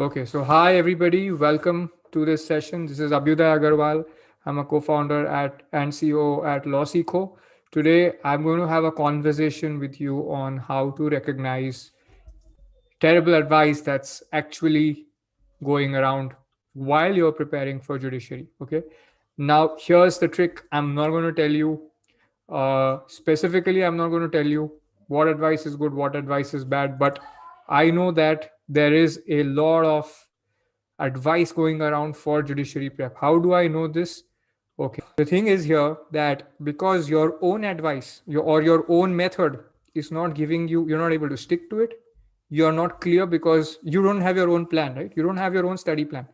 Okay, so hi everybody, welcome to this session. This is Abhyuday Agarwal. I'm a co-founder and CEO at LawSikho. Today, I'm going to have a conversation with you on how to recognize terrible advice that's actually going around while you're preparing for judiciary. Okay, now here's the trick. I'm not going to tell you specifically, I'm not going to tell you what advice is good, what advice is bad, but I know that there is a lot of advice going around for judiciary prep. How do I know this? Okay, the thing is here that because your own advice or your own method is not giving you, you're not able to stick to it. You're not clear because you don't have your own plan, right? You don't have your own study plan.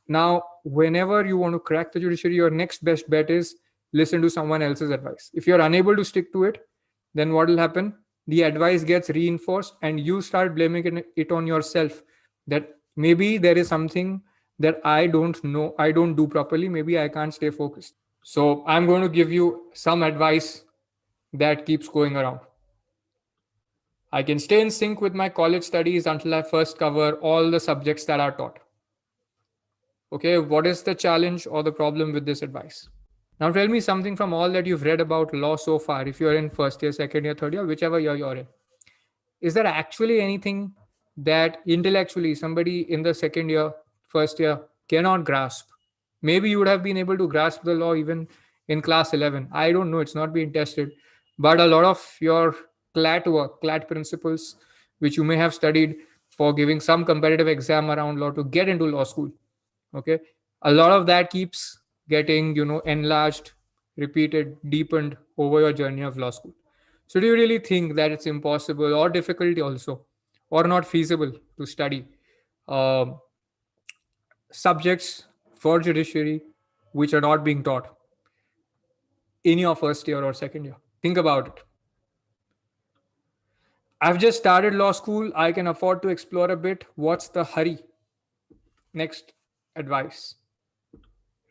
Now, whenever you want to crack the judiciary, your next best bet is listen to someone else's advice. If you're unable to stick to it, then what will happen? The advice gets reinforced and you start blaming it on yourself that maybe there is something that I don't know, I don't do properly. Maybe I can't stay focused. So I'm going to give you some advice that keeps going around. I can stay in sync with my college studies until I first cover all the subjects that are taught. Okay, what is the challenge or the problem with this advice? Now tell me something from all that you've read about law so far, if you're in first year, second year, third year, whichever year you're in. Is there actually anything that intellectually somebody in the second year, first year cannot grasp? Maybe you would have been able to grasp the law even in class 11. I don't know, it's not being tested. But a lot of your CLAT work, CLAT principles, which you may have studied for giving some competitive exam around law to get into law school, okay, a lot of that keeps getting enlarged, repeated, deepened over your journey of law school. So do you really think that it's impossible or difficult also or not feasible to study um subjects for judiciary which are not being taught in your first year or second year? Think about it. I've just started law school, I can afford to explore a bit. What's the hurry? Next advice.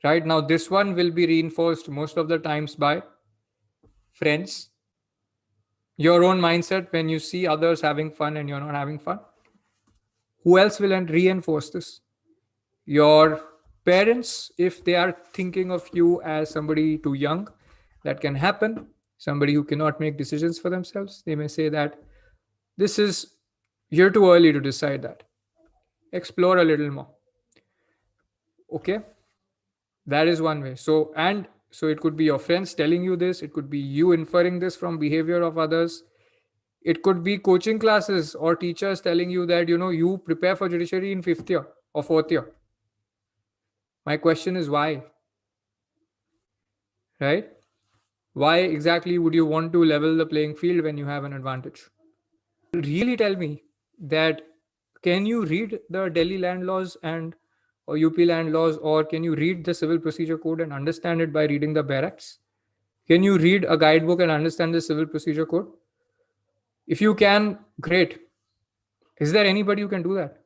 Right now, this one will be reinforced most of the times by friends, your own mindset when you see others having fun and you're not having fun. Who else will reinforce this? Your parents, if they are thinking of you as somebody too young, that can happen. Somebody who cannot make decisions for themselves, they may say that you're too early to decide that. Explore a little more. Okay, that is one way. So it could be your friends telling you this, it could be you inferring this from behavior of others, it could be coaching classes or teachers telling you that you prepare for judiciary in fifth year or fourth year. My question is why? Right? Why exactly would you want to level the playing field when you have an advantage? Really tell me that, can you read the Delhi land laws or UP land laws, or can you read the civil procedure code and understand it by reading the barracks? Can you read a guidebook and understand the civil procedure code? If you can, great. Is there anybody who can do that?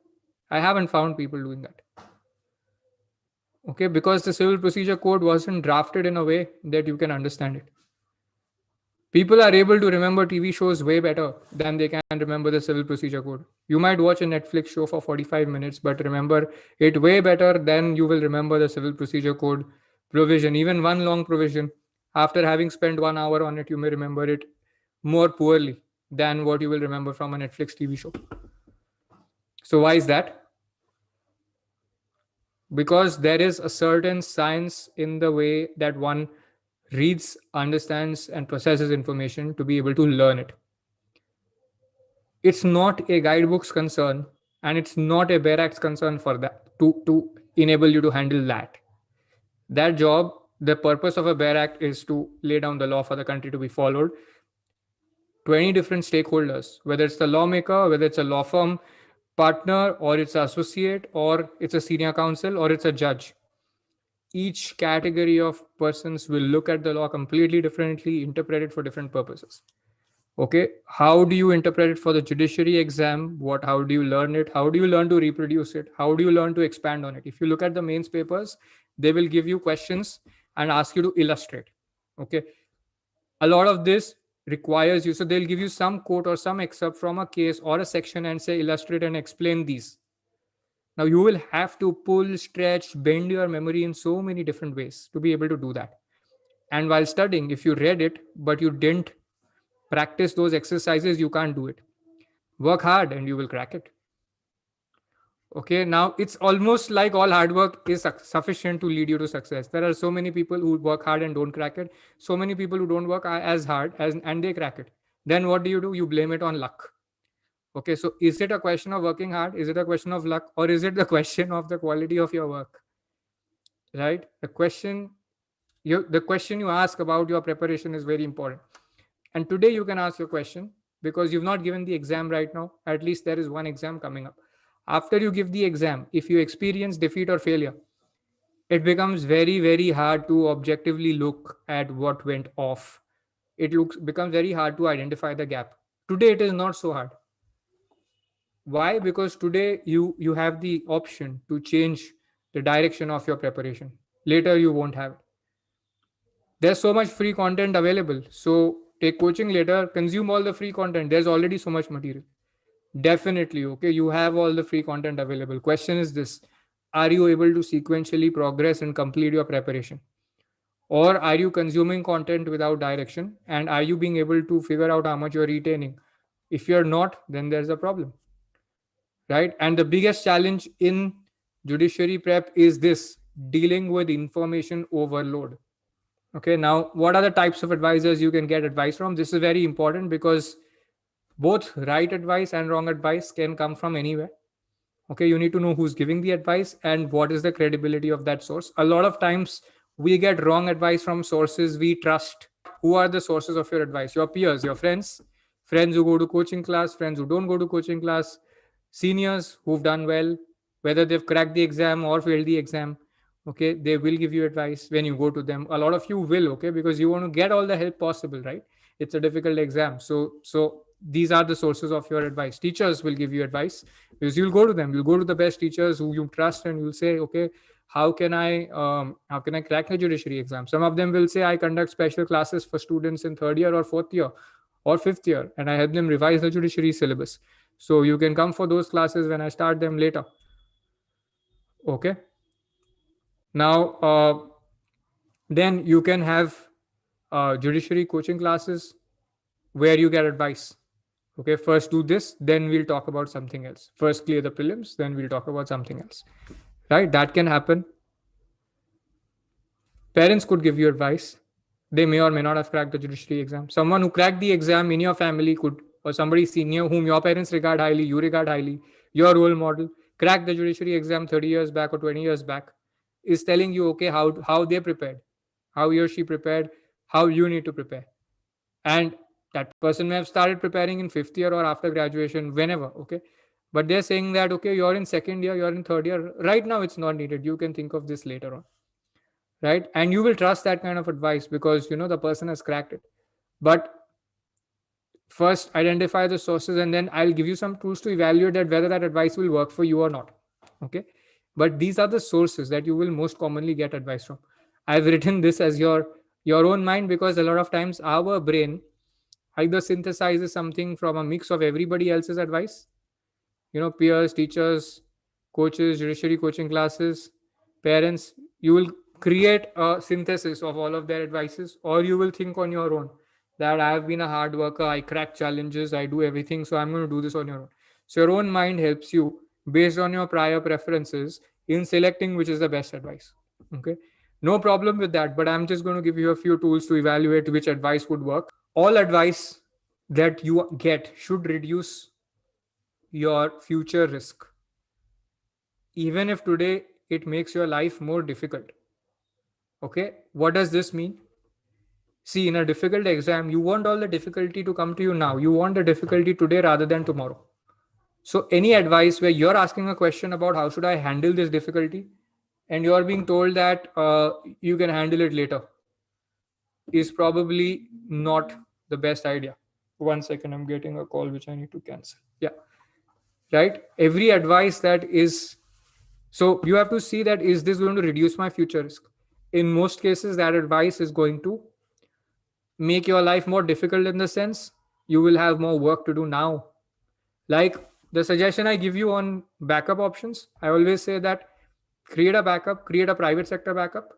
I haven't found people doing that. Okay, because the civil procedure code wasn't drafted in a way that you can understand it. People are able to remember TV shows way better than they can remember the civil procedure code. You might watch a Netflix show for 45 minutes, but remember it way better than you will remember the civil procedure code provision. Even one long provision, after having spent 1 hour on it, you may remember it more poorly than what you will remember from a Netflix TV show. So why is that? Because there is a certain science in the way that one reads, understands, and processes information to be able to learn it. It's not a guidebook's concern, and it's not a barracks concern for that to enable you to handle that. That job, the purpose of a barrack is to lay down the law for the country to be followed. 20 different stakeholders, whether it's the lawmaker, whether it's a law firm partner, or it's an associate, or it's a senior counsel, or it's a judge. Each category of persons will look at the law completely differently, interpret it for different purposes. Okay, how do you interpret it for the judiciary exam? How do you learn it? How do you learn to reproduce it? How do you learn to expand on it? If you look at the mains papers, they will give you questions and ask you to illustrate. Okay, a lot of this requires you, so they'll give you some quote or some excerpt from a case or a section and say illustrate and explain these. Now you will have to pull, stretch, bend your memory in so many different ways to be able to do that. And while studying, if you read it but you didn't practice those exercises, you can't do it. Work hard and you will crack it. Okay, now it's almost like all hard work is sufficient to lead you to success. There are so many people who work hard and don't crack it. So many people who don't work as hard as and they crack it. Then what do? You blame it on luck. Okay, so is it a question of working hard? Is it a question of luck? Or is it the question of the quality of your work? Right? The question you ask about your preparation is very important. And today you can ask your question because you've not given the exam right now. At least there is one exam coming up. After you give the exam, if you experience defeat or failure, it becomes very, very hard to objectively look at what went off. Becomes very hard to identify the gap. Today it is not so hard. Why? Because today you have the option to change the direction of your preparation. Later you won't have it. There's so much free content available. So take coaching later, consume all the free content. There's already so much material. Definitely, okay. You have all the free content available. Question is this: are you able to sequentially progress and complete your preparation? Or are you consuming content without direction? And are you being able to figure out how much you're retaining? If you're not, then there's a problem. Right? And the biggest challenge in judiciary prep is this: dealing with information overload. Okay, now what are the types of advisors you can get advice from? This is very important because both right advice and wrong advice can come from anywhere. Okay, you need to know who's giving the advice and what is the credibility of that source. A lot of times we get wrong advice from sources we trust. Who are the sources of your advice? Your peers, your friends, friends who go to coaching class, friends who don't go to coaching class, seniors who've done well, whether they've cracked the exam or failed the exam. Okay, they will give you advice when you go to them. A lot of you will, okay, because you want to get all the help possible, right? It's a difficult exam. So these are the sources of your advice. Teachers will give you advice because you'll go to them. You'll go to the best teachers who you trust and you'll say, okay, how can I crack the judiciary exam? Some of them will say, I conduct special classes for students in third year or fourth year or fifth year, and I help them revise the judiciary syllabus. So you can come for those classes when I start them later. Okay. Now, then you can have judiciary coaching classes where you get advice. Okay, first do this, then we'll talk about something else. First clear the prelims, then we'll talk about something else. Right? That can happen. Parents could give you advice. They may or may not have cracked the judiciary exam. Someone who cracked the exam in your family could, or somebody senior whom your parents regard highly, you regard highly, your role model, cracked the judiciary exam 30 years back or 20 years back, is telling you, okay, how they prepared, how he or she prepared, how you need to prepare. And that person may have started preparing in fifth year or after graduation, whenever, okay? But they're saying that, okay, you're in second year, you're in third year. Right now, it's not needed. You can think of this later on, right? And you will trust that kind of advice because, the person has cracked it. But first, identify the sources and then I'll give you some tools to evaluate that whether that advice will work for you or not, okay? But these are the sources that you will most commonly get advice from. I've written this as your own mind because a lot of times our brain either synthesizes something from a mix of everybody else's advice, peers, teachers, coaches, judiciary coaching classes, parents. You will create a synthesis of all of their advices, or you will think on your own that I have been a hard worker, I crack challenges, I do everything, so I'm going to do this on your own. So your own mind helps you based on your prior preferences in selecting which is the best advice. Okay, no problem with that, but I'm just going to give you a few tools to evaluate which advice would work. All advice that you get should reduce your future risk, even if today it makes your life more difficult. Okay, what does this mean? See, in a difficult exam, you want all the difficulty to come to you now. You want the difficulty today rather than tomorrow. So any advice where you're asking a question about how should I handle this difficulty and you're being told that you can handle it later is probably not the best idea. 1 second, I'm getting a call which I need to cancel. Yeah, right. Every advice that is, so you have to see that is this going to reduce my future risk? In most cases, that advice is going to make your life more difficult in the sense you will have more work to do now. Like the suggestion I give you on backup options, I always say that create a backup, create a private sector backup,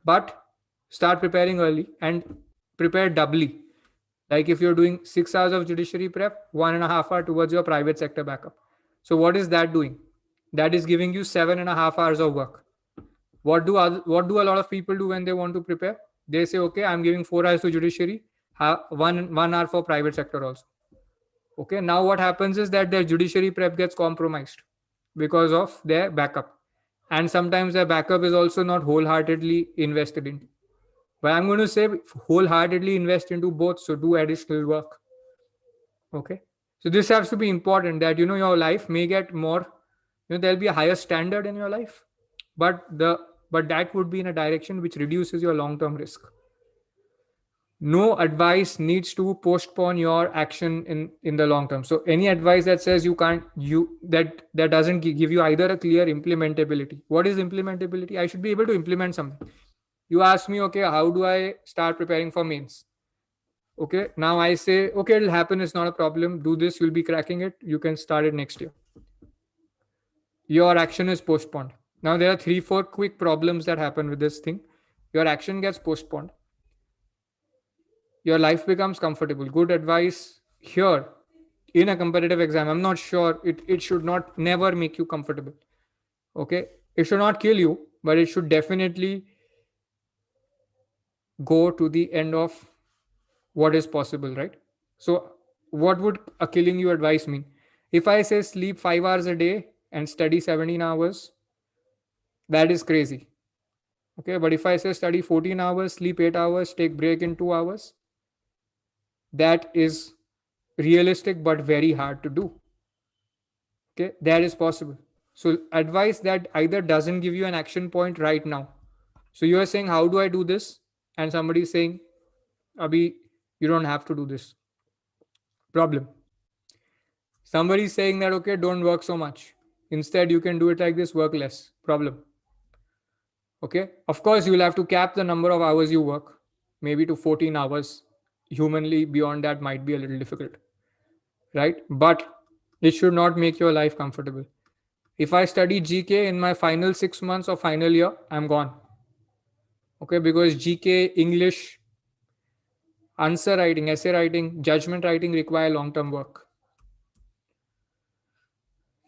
but start preparing early and prepare doubly. Like if you're doing 6 hours of judiciary prep, 1.5 hour towards your private sector backup. So what is that doing? That is giving you 7.5 hours of work. What do a lot of people do when they want to prepare? They say, okay, I'm giving 4 hours to judiciary, one hour for private sector also. Okay, now what happens is that their judiciary prep gets compromised because of their backup. And sometimes their backup is also not wholeheartedly invested in. But I'm going to say wholeheartedly invest into both. So do additional work. Okay. So this has to be important that, your life may get more, there'll be a higher standard in your life, but that would be in a direction which reduces your long-term risk. No advice needs to postpone your action in the long term. So any advice that says that doesn't give you either a clear implementability. What is implementability? I should be able to implement something. You ask me, okay, how do I start preparing for mains? Okay, now I say, okay, it'll happen. It's not a problem. Do this. You'll be cracking it. You can start it next year. Your action is postponed. Now there are 3-4 quick problems that happen with this thing. Your action gets postponed. Your life becomes comfortable. Good advice here in a competitive exam. I'm not sure. It should not never make you comfortable. Okay. It should not kill you, but it should definitely go to the end of what is possible, right? So what would a killing you advice mean? If I say sleep 5 hours a day and study 17 hours, that is crazy. Okay. But if I say study 14 hours, sleep 8 hours, take break in 2 hours, that is realistic but very hard to do. Okay, that is possible. So advice that either doesn't give you an action point right now. So you are saying, how do I do this? And somebody is saying, Abhi, you don't have to do this. Problem. Somebody is saying that, okay, don't work so much. Instead, you can do it like this, work less. Problem. Okay, of course, you will have to cap the number of hours you work, maybe to 14 hours. Humanly, beyond that might be a little difficult, right? But it should not make your life comfortable. If I study GK in my final 6 months or final year, I'm gone. Okay, because GK, English, answer writing, essay writing, judgment writing require long-term work.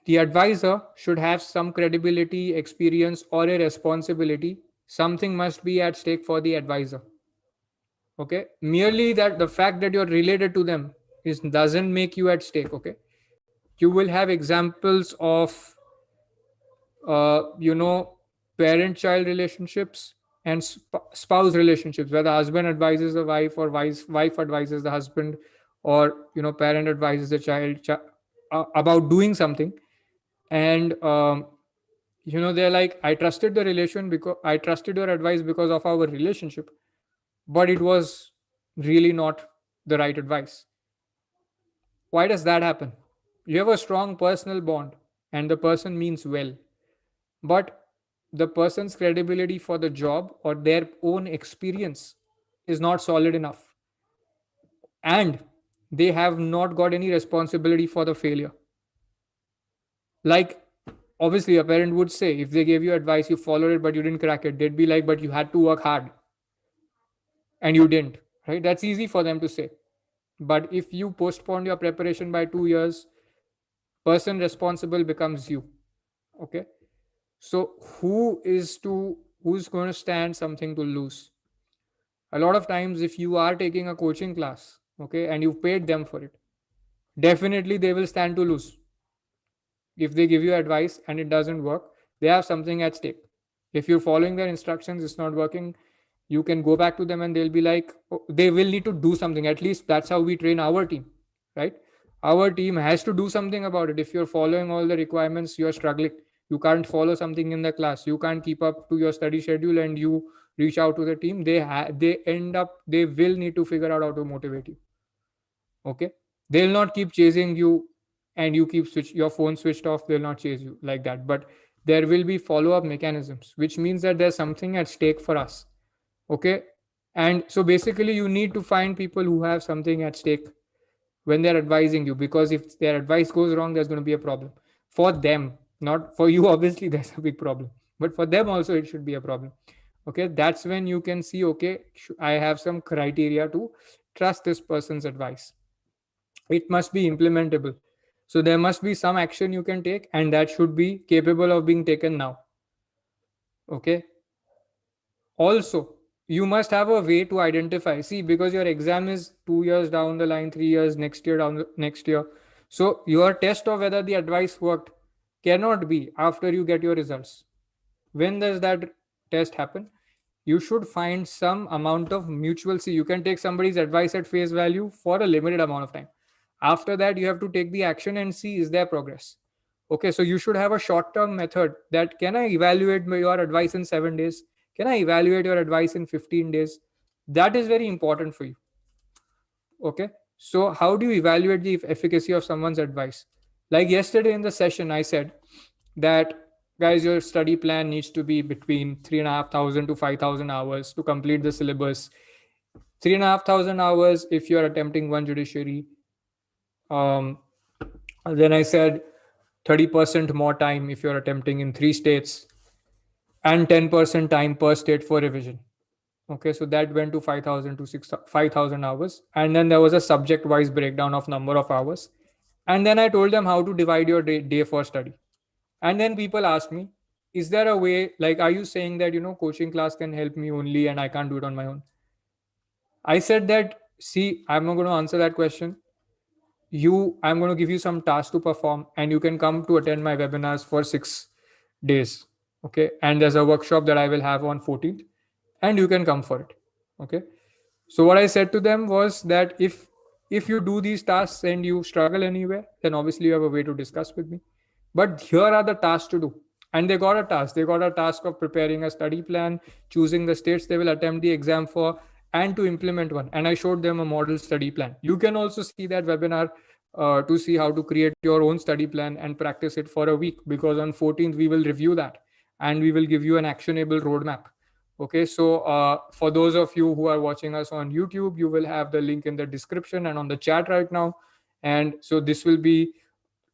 The advisor should have some credibility, experience, or a responsibility. Something must be at stake for the advisor. Okay, merely that the fact that you're related to them doesn't make you at stake. Okay, you will have examples of parent-child relationships and spouse relationships, where the husband advises the wife or wife advises the husband, or parent advises the child about doing something, and they're like, I trusted the relation because I trusted your advice because of our relationship, but it was really not the right advice. Why does that happen? You have a strong personal bond and the person means well, but the person's credibility for the job or their own experience is not solid enough, and they have not got any responsibility for the failure. Like, obviously a parent would say, if they gave you advice, you followed it but you didn't crack it, they'd be like, but you had to work hard and you didn't, right? That's easy for them to say. But if you postponed your preparation by 2 years, person responsible becomes you. Okay, so who's going to stand something to lose? A lot of times, if you are taking a coaching class, okay, and you've paid them for it, definitely they will stand to lose. If they give you advice and it doesn't work, they have something at stake. If you're following their instructions, it's not working, you can go back to them and they'll be like, oh, they will need to do something. At least that's how we train our team, right? Our team has to do something about it. If you're following all the requirements, you're struggling. You can't follow something in the class, you can't keep up to your study schedule, and you reach out to the team, they will need to figure out how to motivate you. Okay, they'll not keep chasing you and you keep your phone switched off. They'll not chase you like that, but there will be follow-up mechanisms, which means that there's something at stake for us. Okay, and so basically you need to find people who have something at stake when they're advising you, because if their advice goes wrong, there's going to be a problem for them, not for you. Obviously, there's a big problem, but for them also, it should be a problem. Okay, that's when you can see, okay, I have some criteria to trust this person's advice. It must be implementable. So there must be some action you can take, and that should be capable of being taken now. Okay. Also, you must have a way to identify. See, because your exam is 2 years down the line, 3 years next year down the next year. So your test of whether the advice worked cannot be after you get your results. When does that test happen? You should find some amount of mutual. See, you can take somebody's advice at face value for a limited amount of time. After that, you have to take the action and see is there progress. Okay, so you should have a short term method that can I evaluate your advice in 7 days? Can I evaluate your advice in 15 days? That is very important for you. Okay, so how do you evaluate the efficacy of someone's advice? Like yesterday in the session, I said that, guys, your study plan needs to be between 3,500 to 5,000 hours to complete the syllabus. 3,500 hours if you're attempting one judiciary. Then I said 30% more time if you're attempting in 3 states, and 10% time per state for revision. Okay, so that went to 5,000 to 5,000 hours. And then there was a subject wise breakdown of number of hours. And then I told them how to divide your day for study. And then people asked me, is there a way, like, are you saying that, coaching class can help me only and I can't do it on my own? I said that, see, I'm not going to answer that question. I'm going to give you some tasks to perform, and you can come to attend my webinars for 6 days. Okay. And there's a workshop that I will have on 14th, and you can come for it. Okay. So what I said to them was that if you do these tasks and you struggle anywhere, then obviously you have a way to discuss with me. But here are the tasks to do. And they got a task. They got a task of preparing a study plan, choosing the states they will attempt the exam for, and to implement one. And I showed them a model study plan. You can also see that webinar to see how to create your own study plan and practice it for a week, because on 14th we will review that and we will give you an actionable roadmap. Okay, so for those of you who are watching us on YouTube, you will have the link in the description and on the chat right now. And so this will be,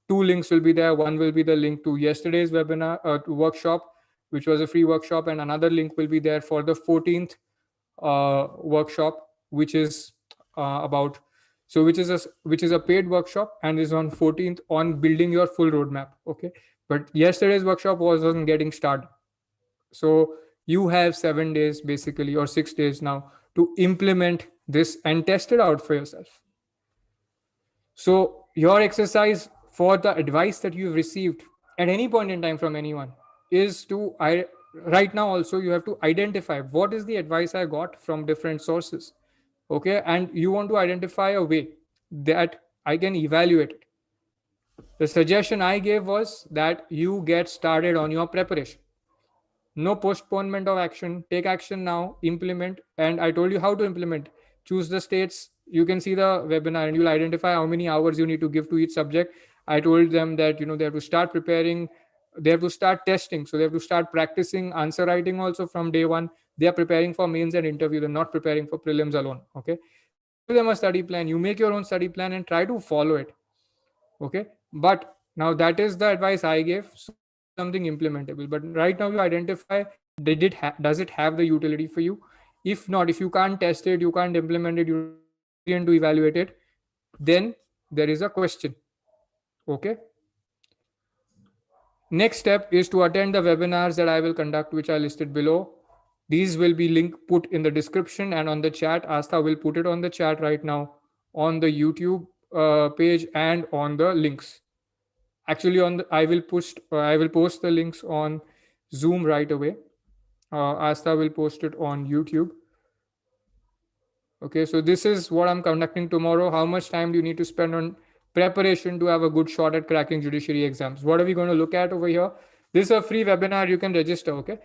2 links will be there. One will be the link to yesterday's webinar, to workshop, which was a free workshop, and another link will be there for the 14th workshop, which is about, so which is a paid workshop and is on 14th on building your full roadmap. Okay, but yesterday's workshop wasn't getting started. So you have 7 days basically, or 6 days now, to implement this and test it out for yourself. So your exercise for the advice that you've received at any point in time from anyone is to, right now also you have to identify what is the advice I got from different sources. Okay, and you want to identify a way that I can evaluate it. The suggestion I gave was that you get started on your preparation. No postponement of action. Take action now, implement. And I told you how to implement. Choose the states. You can see the webinar and you'll identify how many hours you need to give to each subject. I told them that, they have to start preparing. They have to start testing. So they have to start practicing answer writing also from day one. They are preparing for mains and interview. They're not preparing for prelims alone. Okay. So I give them a study plan. You make your own study plan and try to follow it. Okay. But now that is the advice I gave. So something implementable. But right now you identify, does it have the utility for you? If not, if you can't test it, you can't implement it, you can't to evaluate it, then there is a question. Okay. Next step is to attend the webinars that I will conduct, which are listed below. These will be put in the description and on the chat. Astha will put it on the chat right now, on the YouTube page and on the links. Actually, I will post the links on Zoom right away. Astha will post it on YouTube. Okay, so this is what I'm conducting tomorrow. How much time do you need to spend on preparation to have a good shot at cracking judiciary exams? What are we going to look at over here? This is a free webinar. You can register. Okay,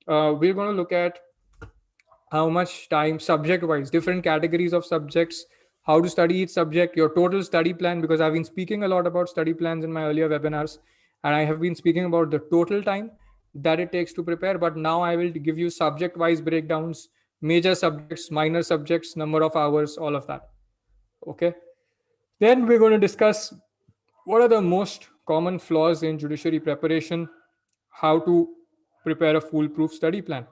we're going to look at how much time subject wise, different categories of subjects, how to study each subject, your total study plan, because I've been speaking a lot about study plans in my earlier webinars, and I have been speaking about the total time that it takes to prepare. But now I will give you subject wise breakdowns, major subjects, minor subjects, number of hours, all of that. Okay. Then we're going to discuss what are the most common flaws in judiciary preparation, how to prepare a foolproof study plan.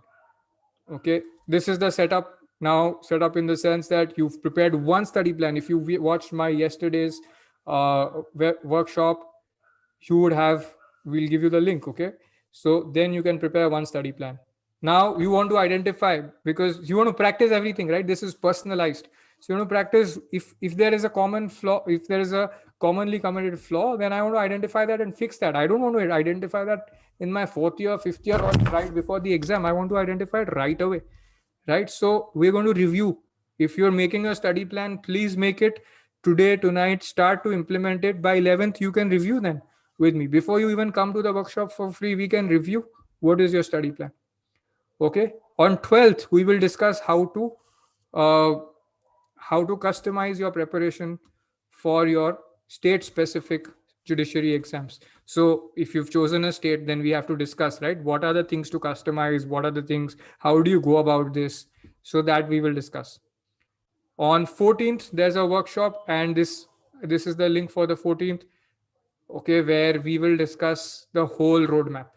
Okay, this is the setup now, set up in the sense that you've prepared one study plan. If you watched my yesterday's workshop, you would have, we'll give you the link. Okay, so then you can prepare one study plan. Now you want to identify, because you want to practice everything, right? This is personalized. So you want to practice, if there is a common flaw, if there is a commonly committed flaw, then I want to identify that and fix that. I don't want to identify that in my fourth year, fifth year, or right before the exam. I want to identify it right away, right? So we're going to review. If you're making a study plan, please make it today, tonight, start to implement it. By 11th, you can review then with me. Before you even come to the workshop for free, we can review what is your study plan. Okay, on 12th we will discuss uh, how to customize your preparation for your state specific judiciary exams. So if you've chosen a state, then we have to discuss, right, what are the things to customize, what are the things, how do you go about this, so that we will discuss. On 14th there's a workshop, and this is the link for the 14th, okay, where we will discuss the whole roadmap.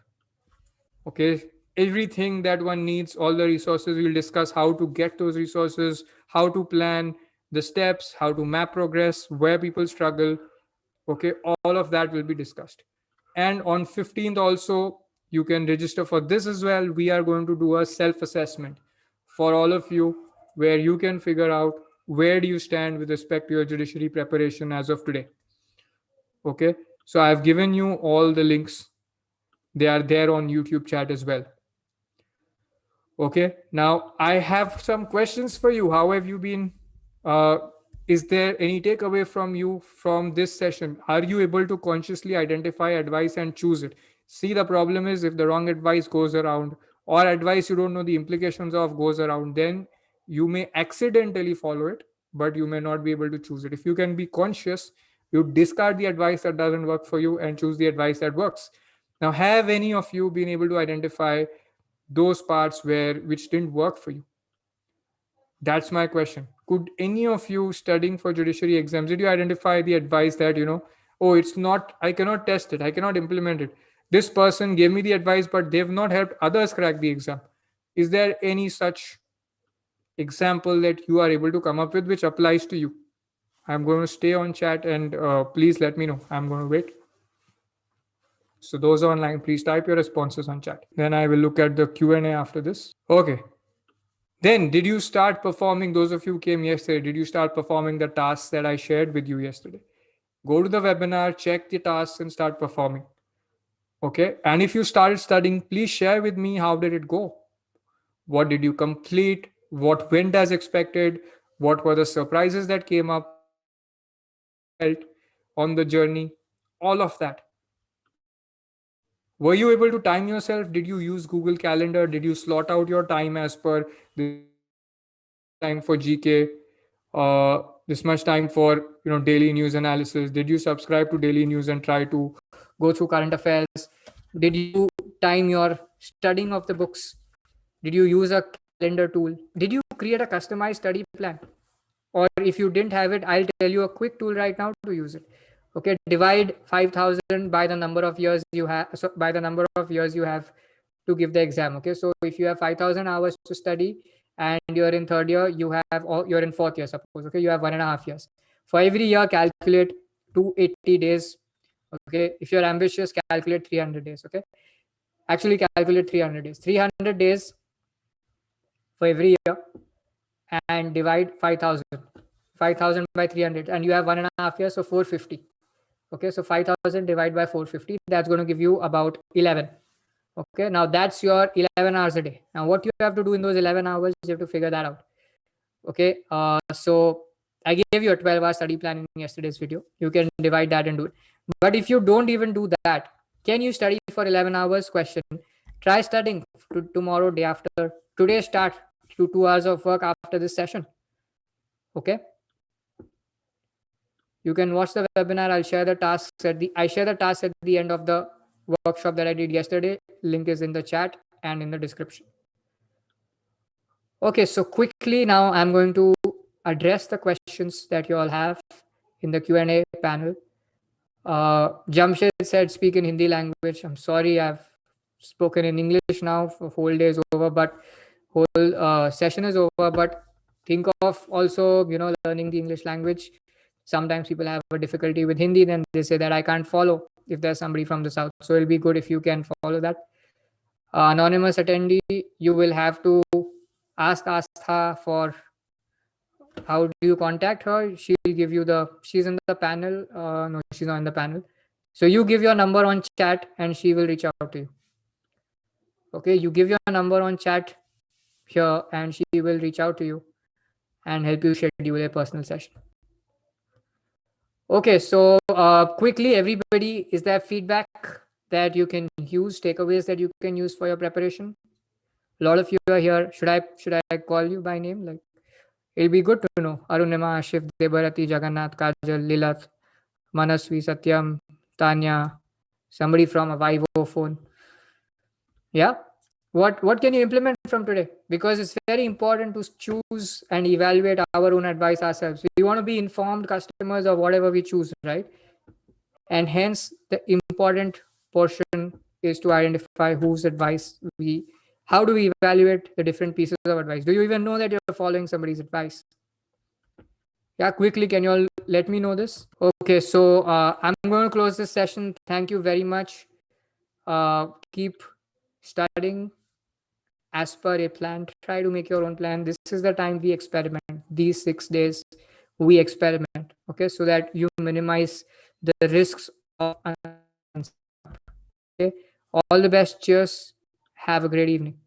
Okay, everything that one needs, all the resources. We'll discuss how to get those resources, how to plan the steps, how to map progress, where people struggle. Okay, all of that will be discussed. And on 15th also, you can register for this as well. We are going to do a self-assessment for all of you, where you can figure out where do you stand with respect to your judiciary preparation as of today. Okay, so I've given you all the links. They are there on YouTube chat as well. Okay, now I have some questions for you. How have you been? Uh, is there any takeaway from you from this session? Are you able to consciously identify advice and choose it? See, the problem is if the wrong advice goes around, or advice you don't know the implications of goes around, then you may accidentally follow it, but you may not be able to choose it. If you can be conscious, you discard the advice that doesn't work for you and choose the advice that works. Now, have any of you been able to identify those parts which didn't work for you? That's my question. Could any of you studying for judiciary exams, did you identify the advice that, oh, it's not, I cannot test it, I cannot implement it, this person gave me the advice but they've not helped others crack the exam? Is there any such example that you are able to come up with which applies to you? I'm going to stay on chat, and please let me know. I'm going to wait. So those online, please type your responses on chat. Then I will look at the Q&A after this. Okay. Then did you start performing, those of you who came yesterday, did you start performing the tasks that I shared with you yesterday? Go to the webinar, check the tasks and start performing. Okay. And if you started studying, please share with me, how did it go? What did you complete? What went as expected? What were the surprises that came up? How you felt on the journey? All of that. Were you able to time yourself? Did you use Google Calendar? Did you slot out your time as per this much time for GK, this much time for daily news analysis? Did you subscribe to daily news and try to go through current affairs? Did you time your studying of the books? Did you use a calendar tool? Did you create a customized study plan? Or if you didn't have it, I'll tell you a quick tool right now to use it. Okay, divide 5,000 by the number of years you have. So by the number of years you have to give the exam. Okay, so if you have 5,000 hours to study and you're in third year, you're in fourth year, suppose. Okay, you have 1.5 years. For every year, calculate 280 days. Okay, if you're ambitious, calculate 300 days. Okay, actually calculate 300 days. 300 days for every year, and divide 5,000 by 300, and you have 1.5 years, so 450. Okay, so 5,000 divided by 450, that's going to give you about 11. Okay, now that's your 11 hours a day. Now what you have to do in those 11 hours, you have to figure that out. Okay, so I gave you a 12-hour study plan in yesterday's video. You can divide that and do it. But if you don't even do that, can you study for 11 hours? Question. Try studying tomorrow, day after. Today start to 2 hours of work after this session. Okay, you can watch the webinar. I share the tasks at the end of the workshop that I did yesterday. Link is in the chat and in the description. Okay, so quickly now I'm going to address the questions that you all have in the Q&A panel. Jamshed said, speak in Hindi language. I'm sorry, I've spoken in English now. For whole day is over, but whole session is over. But think of also, learning the English language. Sometimes people have a difficulty with Hindi, then they say that I can't follow if there's somebody from the south. So it'll be good if you can follow that. Anonymous attendee, you will have to ask Astha for how do you contact her. She'll give you she's in the panel. No, she's not in the panel. So you give your number on chat and she will reach out to you. Okay, you give your number on chat here and she will reach out to you and help you schedule a personal session. Okay, so quickly, everybody, is there feedback that you can use, takeaways that you can use for your preparation? A lot of you are here. Should I call you by name? Like, it'll be good to know. Arunima, Ashif, Debarati, Jagannath, Kajal, Lilath, Manasvi, Satyam, Tanya, somebody from a Vivo phone. Yeah. What can you implement from today? Because it's very important to choose and evaluate our own advice ourselves. We want to be informed customers of whatever we choose, right? And hence the important portion is to identify whose advice how do we evaluate the different pieces of advice? Do you even know that you're following somebody's advice? Yeah, quickly, can you all let me know this? Okay, so I'm going to close this session. Thank you very much. Keep studying as per a plan. Try to make your own plan. This is the time we experiment. These 6 days we experiment, okay, so that you minimize the risks of okay. All the best. Cheers. Have a great evening.